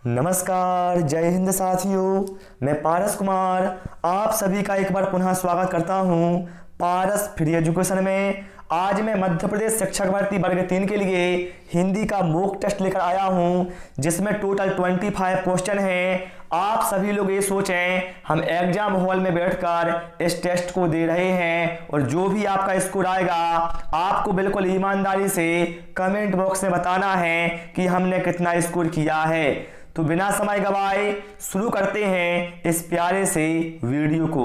नमस्कार, जय हिंद साथियों। मैं पारस कुमार आप सभी का एक बार पुनः स्वागत करता हूं पारस फ्री एजुकेशन में। आज मैं मध्य प्रदेश शिक्षक भर्ती वर्ग 3 के लिए हिंदी का मॉक टेस्ट लेकर आया हूं, जिसमें टोटल 25 क्वेश्चन हैं। आप सभी लोग ये सोचें हम एग्जाम हॉल में बैठकर इस टेस्ट को दे रहे हैं और जो भी आपका स्कोर आएगा आपको बिल्कुल ईमानदारी से कमेंट बॉक्स में बताना है कि हमने कितना स्कोर किया है। तो बिना समय गवाए शुरू करते हैं इस प्यारे से वीडियो को।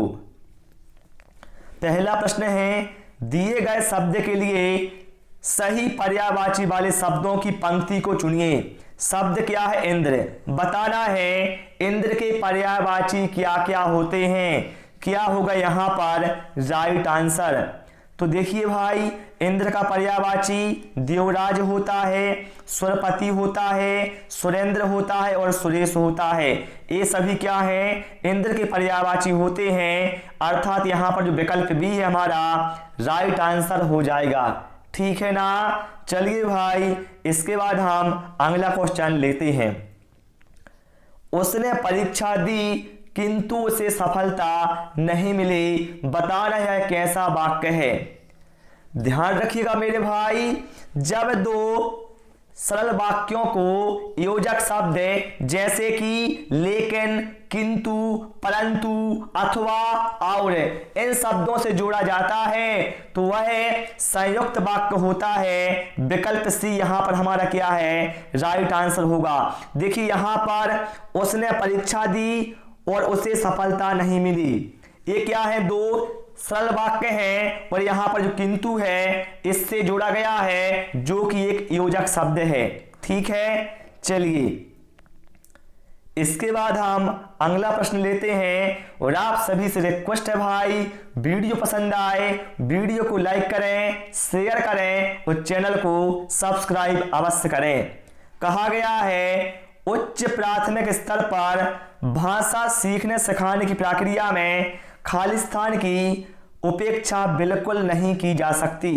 पहला प्रश्न है, दिए गए शब्द के लिए सही पर्यायवाची वाले शब्दों की पंक्ति को चुनिए। शब्द क्या है? इंद्र। बताना है इंद्र के पर्यायवाची क्या क्या होते हैं। क्या होगा यहाँ पर राइट आंसर? तो देखिए भाई, इंद्र का पर्यायवाची देवराज होता है, सुरपति होता है, सुरेंद्र होता है और सुरेश होता है। ये सभी क्या है? इंद्र के पर्यायवाची होते हैं, अर्थात यहाँ पर जो विकल्प बी है हमारा राइट आंसर हो जाएगा। ठीक है ना? चलिए भाई, इसके बाद हम अगला क्वेश्चन लेते हैं। उसने परीक्षा दी किंतु उसे सफलता नहीं मिली। बताना है कैसा वाक्य है। ध्यान रखिएगा मेरे भाई, जब दो सरल वाक्यों को योजक शब्द जैसे कि लेकिन, किंतु, परंतु, अथवा, और इन शब्दों से जोड़ा जाता है तो वह संयुक्त वाक्य होता है। विकल्प सी यहाँ पर हमारा क्या है? राइट आंसर होगा। देखिए यहाँ पर उसने परीक्षा दी और उसे सफलता नहीं मिली। ये क्या है? दो सरल वाक्य है और यहाँ पर जो किंतु है इससे जोड़ा गया है जो कि एक योजक शब्द है। ठीक है, चलिए इसके बाद हम अगला प्रश्न लेते हैं और आप सभी से रिक्वेस्ट है भाई, वीडियो पसंद आए वीडियो को लाइक करें, शेयर करें और चैनल को सब्सक्राइब अवश्य करें। कहा गया है उच्च प्राथमिक स्तर पर भाषा सीखने सिखाने की प्रक्रिया में खालिस्तान की उपेक्षा बिल्कुल नहीं की जा सकती।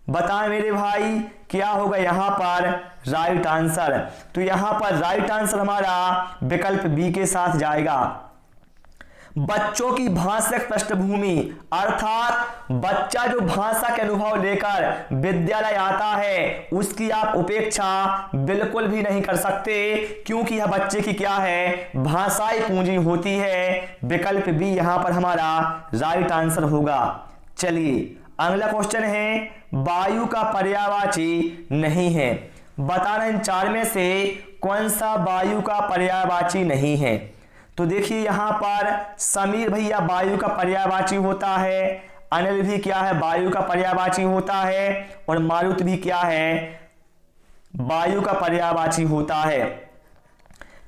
बताएं मेरे भाई क्या होगा यहाँ पर राइट आंसर? तो यहाँ पर राइट आंसर हमारा विकल्प बी के साथ जाएगा। बच्चों की भाषिक पृष्ठभूमि, अर्थात बच्चा जो भाषा के अनुभव लेकर विद्यालय आता है उसकी आप उपेक्षा बिल्कुल भी नहीं कर सकते, क्योंकि यह बच्चे की क्या है? भाषाई पूंजी होती है। विकल्प बी यहाँ पर हमारा राइट आंसर होगा। चलिए अगला क्वेश्चन है, वायु का पर्यायवाची नहीं है। बताना इन चार में से कौन सा वायु का पर्यायवाची नहीं है। तो देखिए यहाँ पर समीर भैया वायु का पर्यायवाची होता है, अनिल भी क्या है? वायु का पर्यायवाची होता है और मारुत भी क्या है? वायु का पर्यायवाची होता है।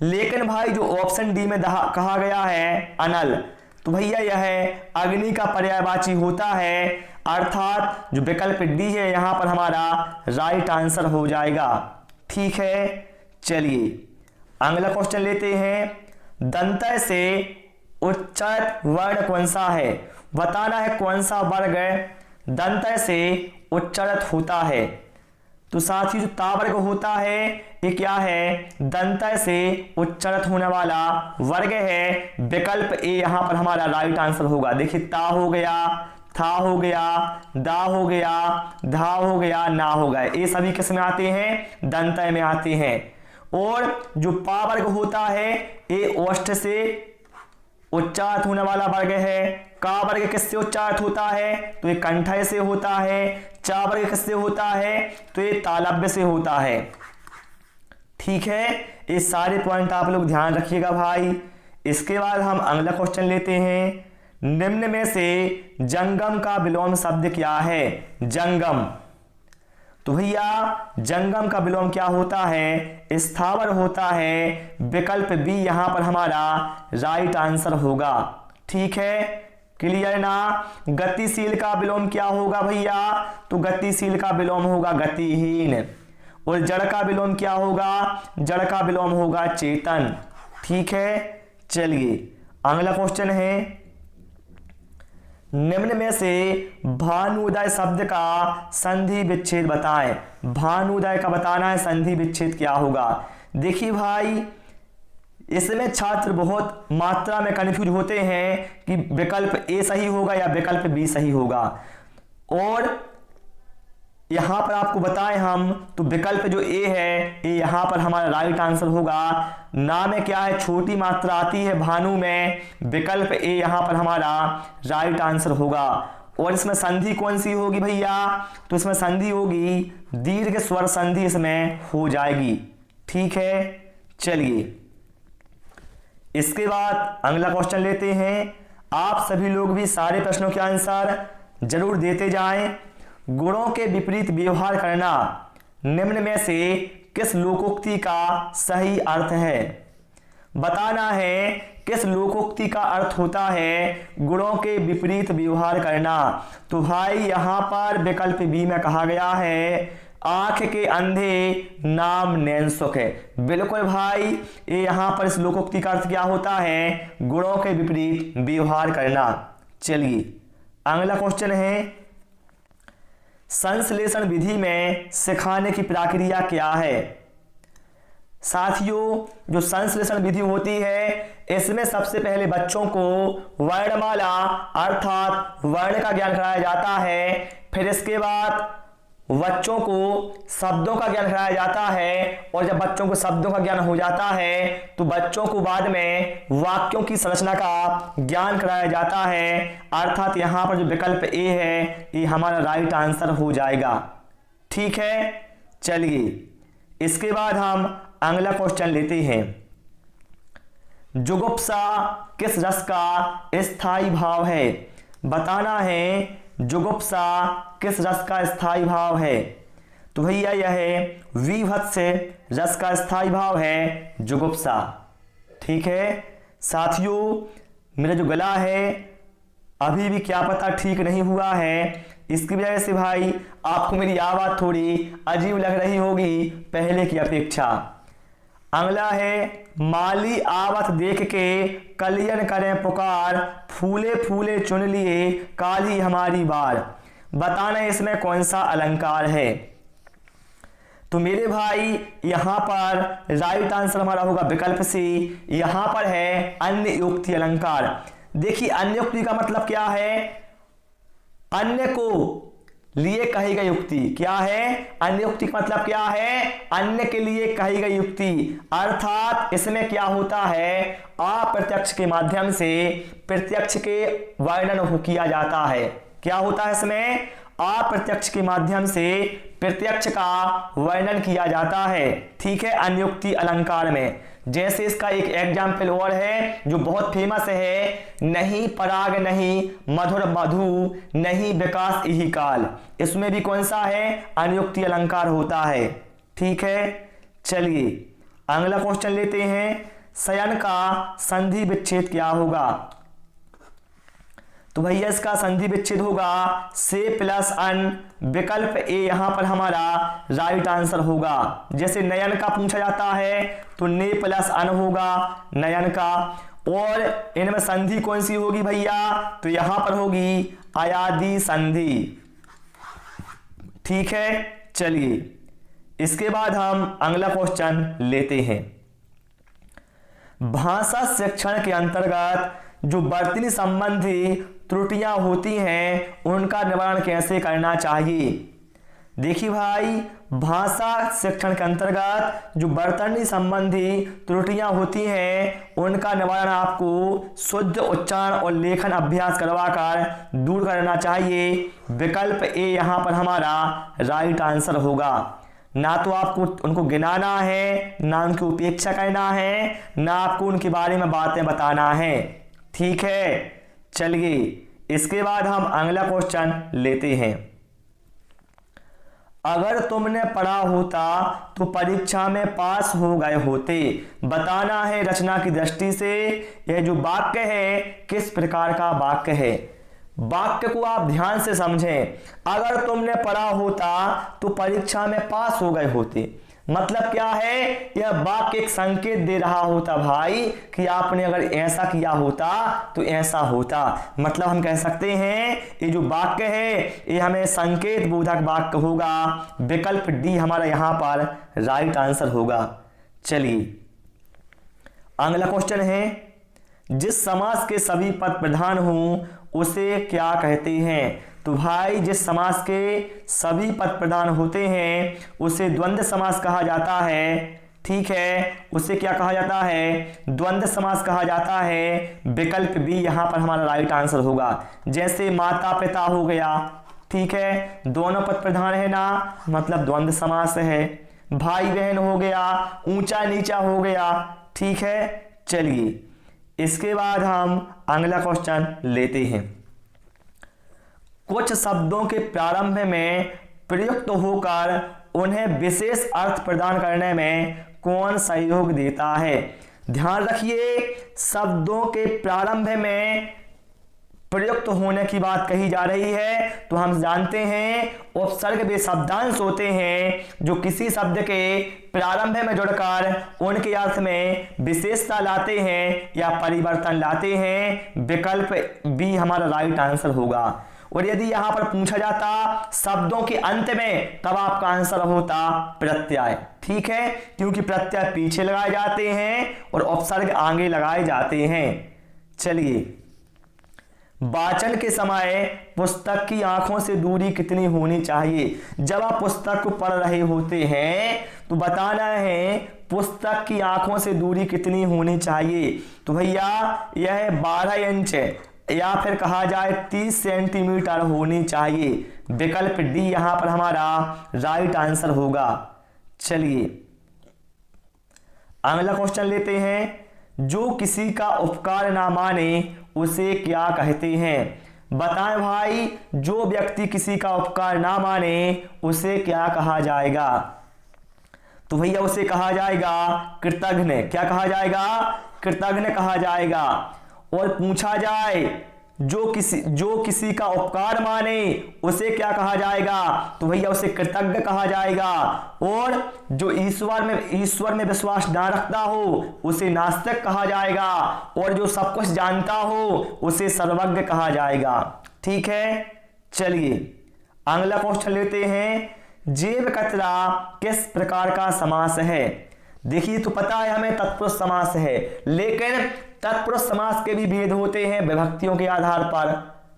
लेकिन भाई जो ऑप्शन डी में कहा गया है अनल, तो भैया यह अग्नि का पर्यायवाची होता है, अर्थात जो विकल्प डी है यहाँ पर हमारा राइट आंसर हो जाएगा। ठीक है, चलिए अगला क्वेश्चन लेते हैं। दंतय से उच्चारित वर्ण कौन सा है? बताना है कौन सा वर्ग दंतय से उच्चारित होता है। तो साथ ही जो ता वर्ग होता है ये क्या है? दंतय से उच्चारित होने वाला वर्ग है। विकल्प ए यहाँ पर हमारा राइट आंसर होगा। देखिए ता हो गया, था हो गया, दा हो गया, धा हो गया, ना हो गया, ये सभी किस में आते हैं? दंतय में आते हैं। और जो पा वर्ग होता है ये ओष्ठ से उच्चारित होने वाला वर्ग है। का वर्ग किससे उच्चारित होता है? तो ये कंठय से होता है। चा वर्ग किससे होता है? तो ये तालव्य से होता है। ठीक है, ये सारे पॉइंट आप लोग ध्यान रखिएगा भाई। इसके बाद हम अगला क्वेश्चन लेते हैं। निम्न में से जंगम का विलोम शब्द क्या है? जंगम। तो भैया जंगम का विलोम क्या होता है? स्थावर होता है। विकल्प बी यहाँ पर हमारा राइट आंसर होगा। ठीक है, क्लियर ना? गतिशील का विलोम क्या होगा भैया? तो गतिशील का विलोम होगा गतिहीन। और जड़ का विलोम क्या होगा? जड़ का विलोम होगा चेतन। ठीक है, चलिए अगला क्वेश्चन है। निम्न में से भानुदय शब्द का संधि विच्छेद बताएं। भानुदय का बताना है संधि विच्छेद क्या होगा। देखिए भाई इसमें छात्र बहुत मात्रा में कंफ्यूज होते हैं कि विकल्प ए सही होगा या विकल्प बी सही होगा। और यहां पर आपको बताएं हम तो विकल्प जो ए है ये यहां पर हमारा राइट आंसर होगा। ना में क्या है, छोटी मात्रा आती है भानु में, विकल्प ए यहां पर हमारा राइट आंसर होगा। और इसमें संधि कौन सी होगी भैया, तो इसमें संधि होगी दीर्घ स्वर संधि इसमें हो जाएगी। ठीक है, चलिए इसके बाद अगला क्वेश्चन लेते हैं। आप सभी लोग भी सारे प्रश्नों के आंसर जरूर देते जाएं। गुणों के विपरीत व्यवहार करना निम्न में से किस लोकोक्ति का सही अर्थ है। बताना है किस लोकोक्ति का अर्थ होता है गुणों के विपरीत व्यवहार करना। तो भाई यहां पर विकल्प बी में कहा गया है आंख के अंधे नाम नैन सुख है। बिल्कुल भाई, ये यहां पर इस लोकोक्ति का अर्थ क्या होता है, गुणों के विपरीत व्यवहार करना। चलिए अगला क्वेश्चन है, संश्लेषण विधि में सिखाने की प्रक्रिया क्या है। साथियों, जो संश्लेषण विधि होती है इसमें सबसे पहले बच्चों को वर्णमाला अर्थात वर्ण का ज्ञान कराया जाता है। फिर इसके बाद बच्चों को शब्दों का ज्ञान कराया जाता है। और जब बच्चों को शब्दों का ज्ञान हो जाता है तो बच्चों को बाद में वाक्यों की संरचना का ज्ञान कराया जाता है। अर्थात यहां पर जो विकल्प ए है ये हमारा राइट आंसर हो जाएगा। ठीक है, चलिए इसके बाद हम अगला क्वेश्चन लेते हैं। जुगुप्सा किस रस का स्थायी भाव है। बताना है जुगुप्सा किस रस का स्थायी भाव है। तो भैया यह विभत्स रस का स्थायी भाव है जुगुप्सा। ठीक है साथियों, मेरा जो गला है अभी भी क्या पता ठीक नहीं हुआ है, इसकी वजह से भाई आपको मेरी आवाज थोड़ी अजीब लग रही होगी पहले की अपेक्षा। अगला है, माली आवत देख के कलियन करें पुकार, फूले फूले चुन लिए काली हमारी बार। बताना इसमें कौन सा अलंकार है। तो मेरे भाई यहां पर राइट आंसर हमारा होगा विकल्प सी, यहां पर है अन्य युक्ति अलंकार। देखिए अन्य युक्ति का मतलब क्या है, अन्य को लिए कही गई युक्ति। क्या है, अन्य युक्ति का मतलब क्या है, अन्य के लिए कही गई युक्ति। अर्थात इसमें क्या होता है, अप्रत्यक्ष के माध्यम से प्रत्यक्ष के वर्णन को किया जाता है। क्या होता है इसमें, अप्रत्यक्ष के माध्यम से प्रत्यक्ष का वर्णन किया जाता है। ठीक है, अन्य युक्ति अलंकार में। जैसे इसका एक एग्जाम्पल और है जो बहुत फेमस है, नहीं पराग नहीं मधुर मधु नहीं विकास यही काल। इसमें भी कौन सा है, अनुयुक्ति अलंकार होता है। ठीक है, चलिए अगला क्वेश्चन लेते हैं। शयन का संधि विच्छेद क्या होगा। तो भैया इसका संधि विच्छेद होगा से प्लस अन, विकल्प ए यहां पर हमारा राइट आंसर होगा। जैसे नयन का पूछा जाता है तो ने प्लस अन होगा नयन का। और इनमें संधि कौन सी होगी भैया, तो यहां पर होगी अयादि संधि। ठीक है, चलिए इसके बाद हम अगला क्वेश्चन लेते हैं। भाषा शिक्षण के अंतर्गत जो वर्तनी संबंधी त्रुटियां होती हैं उनका निवारण कैसे करना चाहिए। देखिए भाई, भाषा शिक्षण के अंतर्गत जो वर्तनी संबंधी त्रुटियां होती हैं उनका निवारण आपको शुद्ध उच्चारण और लेखन अभ्यास करवाकर दूर करना चाहिए। विकल्प ए यहां पर हमारा राइट आंसर होगा। ना तो आपको उनको गिनाना है, ना उनकी उपेक्षा करना है, ना आपको उनके बारे में बातें बताना है। ठीक है, चलिए इसके बाद हम अगला क्वेश्चन लेते हैं। अगर तुमने पढ़ा होता तो परीक्षा में पास हो गए होते। बताना है रचना की दृष्टि से यह जो वाक्य है किस प्रकार का वाक्य है। वाक्य को आप ध्यान से समझें। अगर तुमने पढ़ा होता तो परीक्षा में पास हो गए होते, मतलब क्या है, यह वाक्य एक संकेत दे रहा होता भाई कि आपने अगर ऐसा किया होता तो ऐसा होता। मतलब हम कह सकते हैं ये जो वाक्य है ये हमें संकेत बोधक वाक्य होगा। विकल्प डी हमारा यहां पर राइट आंसर होगा। चलिए अगला क्वेश्चन है, जिस समास के सभी पद प्रधान हों उसे क्या कहते हैं? तो भाई जिस समास के सभी पद प्रधान होते हैं उसे द्वंद्व समास कहा जाता है। ठीक है, उसे क्या कहा जाता है? द्वंद्व समास कहा जाता है। विकल्प बी यहां पर हमारा राइट आंसर होगा। जैसे माता पिता हो गया, ठीक है, दोनों पद प्रधान है ना, मतलब द्वंद्व समास है। भाई बहन हो गया, ऊंचा नीचा हो गया। ठीक है, चलिए इसके बाद हम अगला क्वेश्चन लेते हैं। कुछ शब्दों के प्रारंभ में प्रयुक्त होकर उन्हें विशेष अर्थ प्रदान करने में कौन सहयोग देता है? ध्यान रखिए, शब्दों के प्रारंभ में प्रयुक्त होने की बात कही जा रही है। तो हम जानते हैं उपसर्ग वे शब्दांश होते हैं जो किसी शब्द के प्रारंभ में जुड़कर उनके अर्थ में विशेषता लाते हैं या परिवर्तन लाते हैं। विकल्प बी हमारा राइट आंसर होगा। और यदि यहां पर पूछा जाता शब्दों के अंत में, तब आपका आंसर होता प्रत्यय। ठीक है, क्योंकि प्रत्यय पीछे लगाए जाते हैं और उपसर्ग आगे लगाए जाते हैं। चलिए, वाचन के समय पुस्तक की आंखों से दूरी कितनी होनी चाहिए? जब आप पुस्तक को पढ़ रहे होते हैं तो बताना है पुस्तक की आंखों से दूरी कितनी होनी चाहिए। तो भैया यह 12 इंच या फिर कहा जाए 30 सेंटीमीटर होनी चाहिए। विकल्प डी यहां पर हमारा राइट आंसर होगा। चलिए अगला क्वेश्चन लेते हैं। जो किसी का उपकार ना माने उसे क्या कहते हैं? बताएं भाई, जो व्यक्ति किसी का उपकार ना माने उसे क्या कहा जाएगा? तो भैया उसे कहा जाएगा कृतघ्न। क्या कहा जाएगा? कृतघ्न कहा जाएगा। और पूछा जाए जो किसी का उपकार माने उसे क्या कहा जाएगा? तो भैया उसे कृतज्ञ कहा जाएगा। और जो ईश्वर में विश्वास ना रखता हो उसे नास्तिक कहा जाएगा। और जो सब कुछ जानता हो उसे सर्वज्ञ कहा जाएगा। ठीक है, चलिए अगला क्वेश्चन लेते हैं। जेब कतरा किस प्रकार का समास है? देखिए, तो पता है हमें तत्पुरुष समास है, लेकिन तत्पुरुष समास के भी भेद होते हैं विभक्तियों के आधार पर,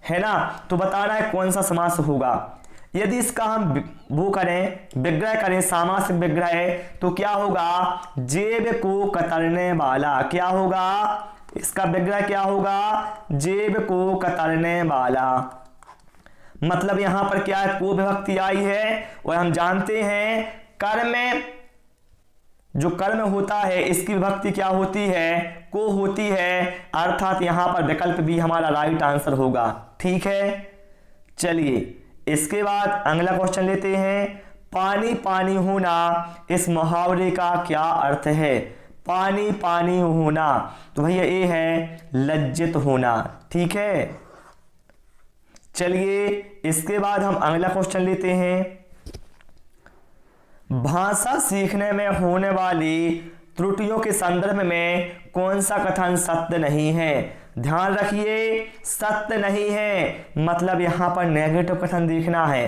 है ना। तो बताना है कौन सा समास होगा। यदि इसका हम वो करें, विग्रह करें, सामासिक विग्रह, तो क्या होगा? जेब को कतरने वाला। क्या होगा? इसका विग्रह क्या होगा? जेब को कतरने वाला। मतलब यहां पर क्या है? को विभक्ति आई है। और हम जानते हैं कर्म, जो कर्म होता है इसकी विभक्ति क्या होती है? को होती है। अर्थात यहां पर विकल्प भी हमारा राइट आंसर होगा। ठीक है, चलिए इसके बाद अगला क्वेश्चन लेते हैं। पानी पानी होना, इस मुहावरे का क्या अर्थ है? पानी पानी होना, तो भैया ये है लज्जित होना। ठीक है, चलिए इसके बाद हम अगला क्वेश्चन लेते हैं। भाषा सीखने में होने वाली त्रुटियों के संदर्भ में कौन सा कथन सत्य नहीं है? ध्यान रखिए, सत्य नहीं है मतलब यहां पर नेगेटिव कथन देखना है।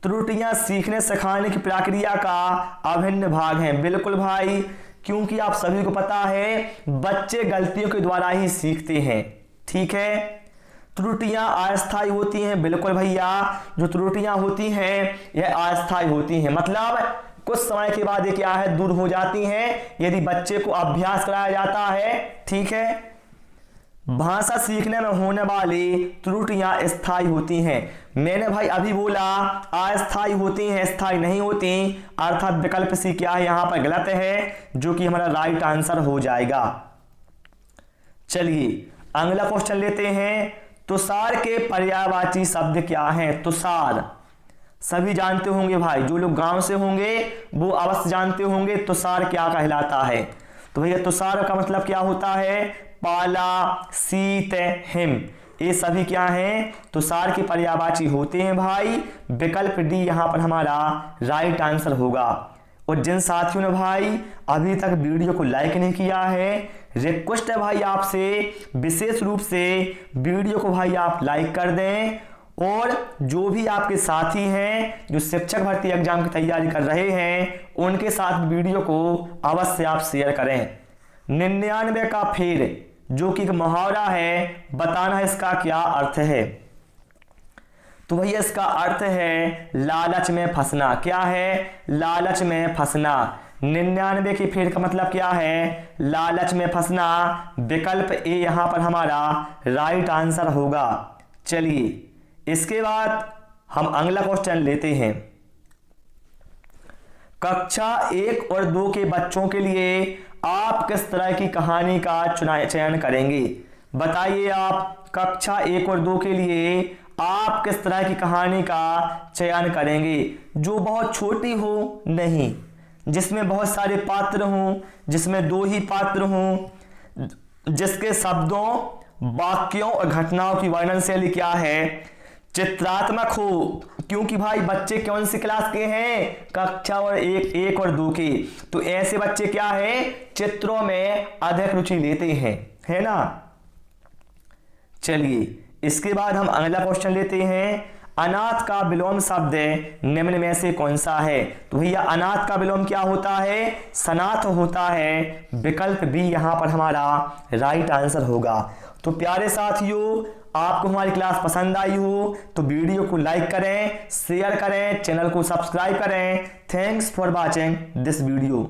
त्रुटियां सीखने सिखाने की प्रक्रिया का अभिन्न भाग हैं। बिल्कुल भाई, क्योंकि आप सभी को पता है बच्चे गलतियों के द्वारा ही सीखते हैं। ठीक है, त्रुटियां अस्थायी होती हैं। बिल्कुल भैया, जो त्रुटियां होती हैं यह अस्थायी होती हैं, मतलब कुछ समय के बाद ये क्या है? दूर हो जाती हैं यदि बच्चे को अभ्यास कराया जाता है। ठीक है, भाषा सीखने में होने वाली त्रुटियां स्थायी होती हैं। मैंने भाई अभी बोला अस्थायी होती हैं, स्थायी नहीं होती। अर्थात विकल्प सी क्या है? यहां पर गलत है, जो कि हमारा राइट आंसर हो जाएगा। चलिए अगला क्वेश्चन लेते हैं। तुषार के पर्यायवाची शब्द क्या है? तुषार सभी जानते होंगे भाई, जो लोग गांव से होंगे वो अवश्य जानते होंगे तुषार क्या कहलाता है। तो भैया तुषार का मतलब क्या होता है? पाला, शीत, हिम, ये सभी क्या हैं? तुषार के पर्यायवाची होते हैं भाई। विकल्प डी यहां पर हमारा राइट आंसर होगा। और जिन साथियों ने भाई अभी तक वीडियो को लाइक नहीं किया है, रिक्वेस्ट है भाई आपसे विशेष रूप से वीडियो को भाई आप लाइक कर दें। और जो भी आपके साथी हैं जो शिक्षक भर्ती एग्जाम की तैयारी कर रहे हैं, उनके साथ वीडियो को अवश्य आप शेयर करें। 99 का फेर जो कि एक मुहावरा है, बताना है इसका क्या अर्थ है। तो भैया इसका अर्थ है लालच में फंसना। क्या है? लालच में फंसना। 99 के फेर का मतलब क्या है? लालच में फंसना। विकल्प ए यहां पर हमारा राइट आंसर होगा। चलिए इसके बाद हम अगला क्वेश्चन लेते हैं। कक्षा 1 और 2 के बच्चों के लिए आप किस तरह की कहानी का चयन करेंगे? बताइए आप कक्षा 1 और 2 के लिए आप किस तरह की कहानी का चयन करेंगे? जो बहुत छोटी हो नहीं, जिसमें बहुत सारे पात्र हों, जिसमें 2 ही पात्र हों, जिसके शब्दों, वाक्यों और घटनाओं की वर्णन शैली क्या है? चित्रात्मक हो। क्योंकि भाई बच्चे कौन सी क्लास के हैं? कक्षा और 1 और 2 के। तो ऐसे बच्चे क्या है? चित्रों में अधिक रुचि लेते हैं, है ना। चलिए इसके बाद हम अगला क्वेश्चन लेते हैं। अनाथ का विलोम शब्द निम्न में से कौन सा है? तो भैया अनाथ का विलोम क्या होता है? सनाथ होता है। विकल्प बी यहां पर हमारा राइट आंसर होगा। तो प्यारे साथियों, आपको हमारी क्लास पसंद आई हो तो वीडियो को लाइक करें, शेयर करें, चैनल को सब्सक्राइब करें। Thanks for watching this video.